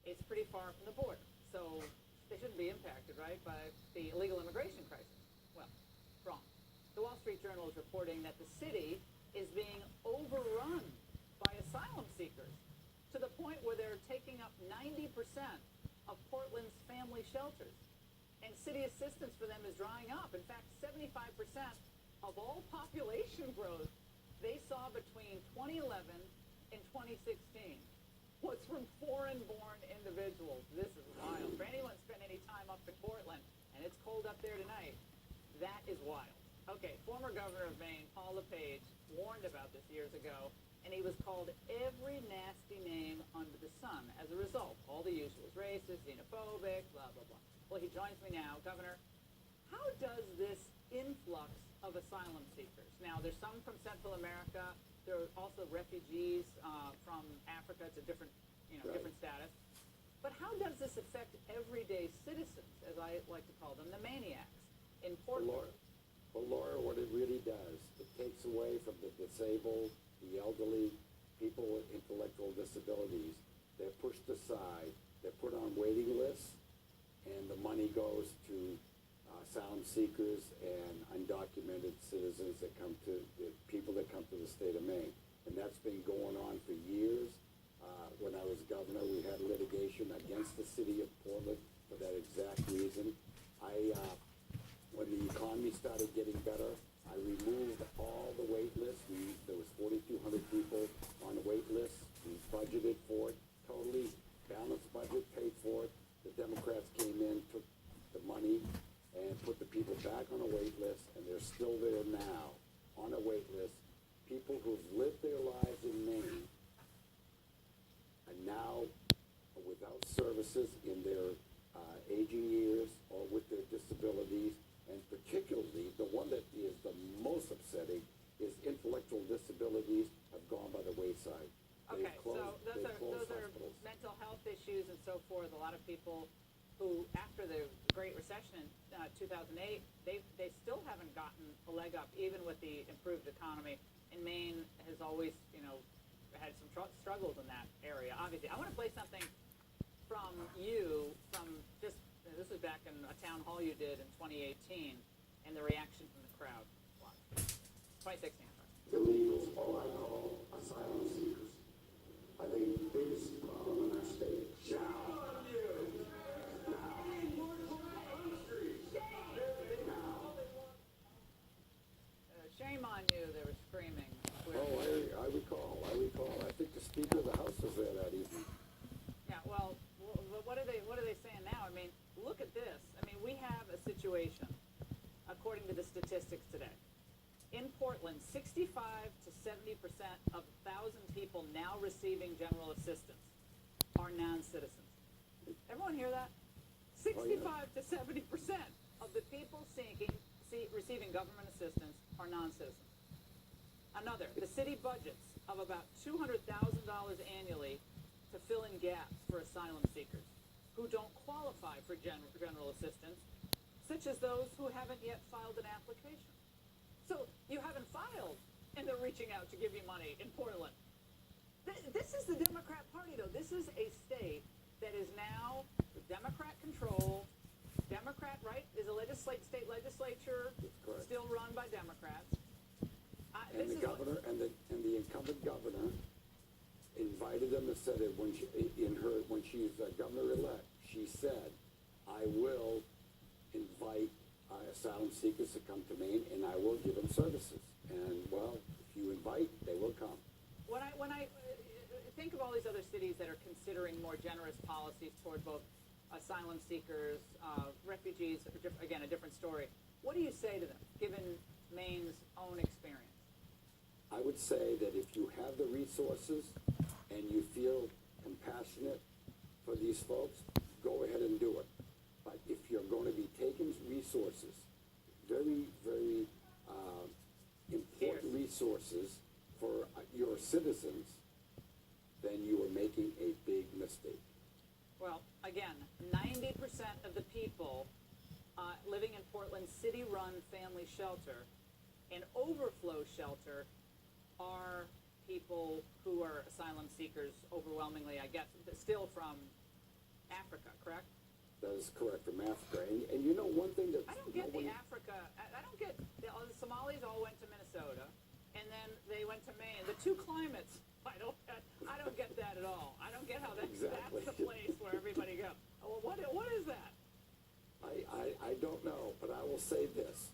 It's pretty far from the border, so they shouldn't be impacted, right, by the illegal immigration crisis. Well, wrong. The Wall Street Journal is reporting that the city is being overrun by asylum seekers to the point where they're taking up 90% of Portland's family shelters. And city assistance for them is drying up. In fact, 75% of all population growth they saw between 2011 and 2016 was from foreign-born individuals. This is wild. For anyone spent any time up in Portland, and it's cold up there tonight, that is wild. Okay, former governor of Maine, Paul LePage, warned about this years ago, and he was called every nasty name under the sun as a result. All the usuals, racist, xenophobic, blah, blah, blah. Well, he joins me now. Governor, how does this influx of asylum seekers? Now, there's some from Central America. There are also refugees from Africa. It's a different, different status. But how does this affect everyday citizens, as I like to call them, the maniacs in Portland? Well, Laura, what it really does, it takes away from the disabled, the elderly, people with intellectual disabilities. They're pushed aside. They're put on waiting lists, and the money goes to asylum seekers and undocumented citizens that come to, the people that come to the state of Maine. And that's been going on for years. When I was governor, we had litigation against the city of Portland for that exact reason. When the economy started getting better, I removed all the wait lists. There was 4,200 people on the wait list. We budgeted for it, totally balanced budget, paid for it. The Democrats came in, took the money, and put the people back on a wait list, and they're still there now on a wait list. People who've lived their lives in Maine are now without services in their aging years or with their disabilities. And particularly, the one that is the most upsetting is intellectual disabilities have gone by the wayside. Okay, so those are mental health issues and so forth. A lot of people who, after the Great Recession in 2008, they still haven't gotten a leg up, even with the improved economy. And Maine has always, had some struggles in that area. Obviously, I want to play something from you from just. This was back in a town hall you did in 2018, and the reaction from the crowd. Watch. 2016. Illegals, all I call asylum seekers, are the biggest problem in our state. Shame on you! Shame on you, they were screaming. Oh, I recall. I think the Speaker of the House was there that evening. Yeah, well, what are they saying now? I mean, look at this. I mean, we have a situation, according to the statistics today. In Portland, 65 to 70% of 1,000 people now receiving general assistance are non-citizens. Everyone hear that? 65 to 70% of the people receiving government assistance are non-citizens. Another, the city budgets of about $200,000 annually to fill in gaps for asylum seekers who don't qualify for general assistance, such as those who haven't yet filed an application. So you haven't filed, and they're reaching out to give you money in Portland. This is the Democrat Party, though. This is a state that is now Democrat control. Democrat, right? Is a state legislature still run by Democrats? And the governor and the incumbent governor invited them and said that when she's governor-elect, she said, "I will invite asylum seekers to come to Maine, and I will give them services." And well, if you invite, they will come. When I think of all these other cities that are considering more generous policies toward both asylum seekers, refugees, again, a different story. What do you say to them, given Maine's own experience? I would say that if you have the resources and you feel compassionate for these folks, go ahead and do it. But if you're going to be taking resources, very, very important resources for your citizens, then you are making a big mistake. Well, again, 90% of the people living in Portland's city-run family shelter and overflow shelter are people who are asylum seekers, overwhelmingly, I guess, still from Africa, correct? That is correct, from Africa. And you know, one thing that I don't get the Africa, I don't get, the Somalis all went to Minnesota, and then they went to Maine. The two climates, I don't get that at all. I don't get how that's Exactly. the place where everybody goes. Well, what is that? I don't know, but I will say this.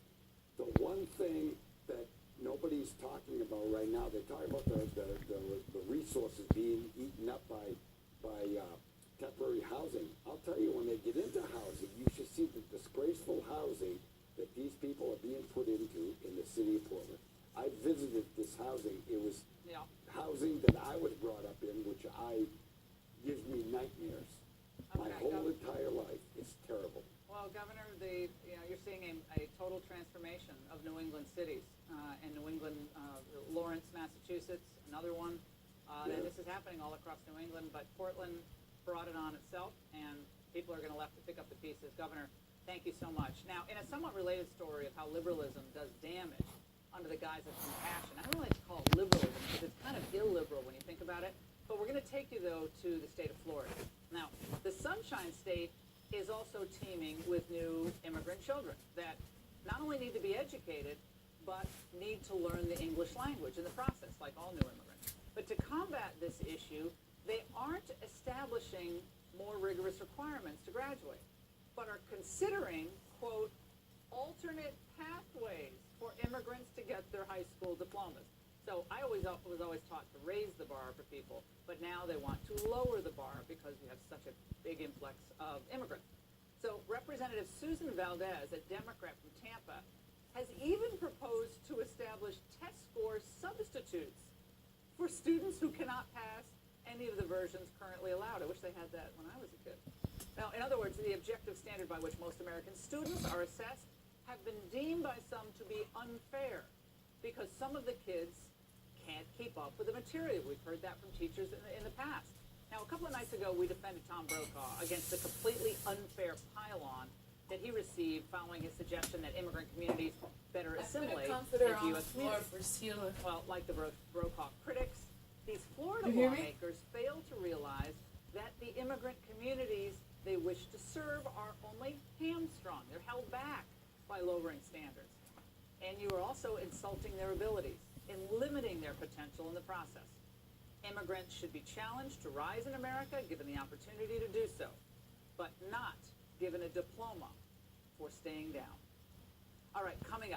The one thing that nobody's talking about right now, they're talking about the resources being eaten up by temporary housing. I'll tell you, when they get into housing, you should see the disgraceful housing that these people are being put into in the city of Portland. I visited this housing. It was Yeah. housing that I was brought up in, which gives me nightmares. My Okay, whole Gov- entire life. It's terrible. Well, Governor, you're seeing a total transformation of New England cities. And New England, Lawrence, Massachusetts, another one. Yeah. And this is happening all across New England, but Portland brought it on itself, and people are going to have to pick up the pieces. Governor, thank you so much. Now, in a somewhat related story of how liberalism does damage under the guise of compassion, I don't like to call it liberalism because it's kind of illiberal when you think about it, but we're going to take you, though, to the state of Florida. Now, the Sunshine State is also teeming with new immigrant children that not only need to be educated, but need to learn the English language in the process, like all new immigrants. But to combat this issue, they aren't establishing more rigorous requirements to graduate, but are considering, quote, alternate pathways for immigrants to get their high school diplomas. So I was always taught to raise the bar for people, but now they want to lower the bar because we have such a big influx of immigrants. So Representative Susan Valdez, a Democrat from Tampa, has even proposed to establish test score substitutes for students who cannot pass any of the versions currently allowed. I wish they had that when I was a kid. Now, in other words, the objective standard by which most American students are assessed have been deemed by some to be unfair because some of the kids can't keep up with the material. We've heard that from teachers in the past. Now, a couple of nights ago, we defended Tom Brokaw against the completely unfair pile-on that he received following his suggestion that immigrant communities better assimilate into U.S. communities. Well, like the Brokaw critics, these Florida You hear me? lawmakers fail to realize that the immigrant communities they wish to serve are only hamstrung. They're held back by lowering standards. And you are also insulting their abilities and limiting their potential in the process. Immigrants should be challenged to rise in America, given the opportunity to do so, but not given a diploma for staying down. All right, coming up.